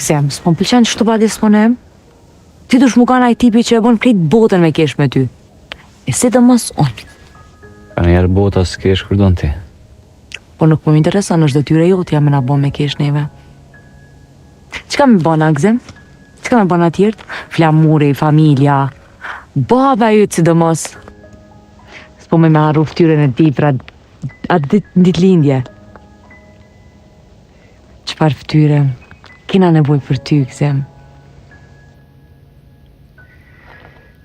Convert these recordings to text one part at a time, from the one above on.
Gzem, s'po m'pëlqen që të badi s'ponem. Ti dush mu kanë ai tipi që e bon krejt botën me kesh me ty. E si të mos unë. Ka njerë bota s'kesh kur don ti. Po nuk po m'intereson, është detyre jote me na bon me kesh neve. Çka me bona, Gzem? Çka me bona tjertë? Flamuri, familja, baba yt sidomos. S'po me harru ftyrën e ti pra atë ditë lindje. Çfarë ftyre? Kena nevoj për ty, Gzem.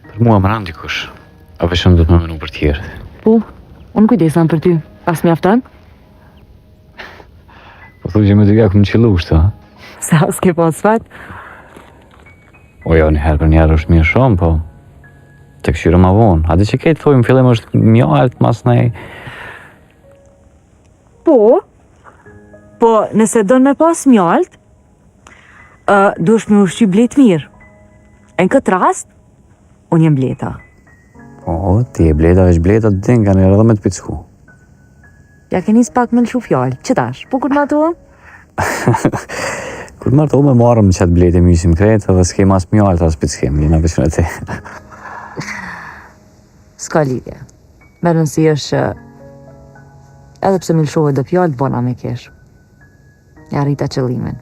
Për mua më randi kush. A veshëm do të më menu për tjerë. Po, unë kujdesan për ty. Pas mjafton? Po thu që me dyka ku më qillu shto. Sa s'ke pas fat? O jo, njëherë për njerë është mirë shumë, po të këshyre ma vonë. A di që kejtë thujmë fillim është mjallët mas nej. Po, nëse do me pas mjallët, dush me ushqy blet mirë. E në këtë rast, unë jem bleta. Po, ti e bleta veç bleta të din, ka njerë edhe me të picku. Ja ke nis pak me lëshu fjallë. Që tash, po kur ma të Kur marrë të me marrëm qatë blete mysim kretë, dhe s'ke mas mjallët as pickem, jena veç në te. Ska lidhje. Me rëndësi është edhe pse me lëshove dhe fjallë, bona me kesh. Ja rrita qëllimin.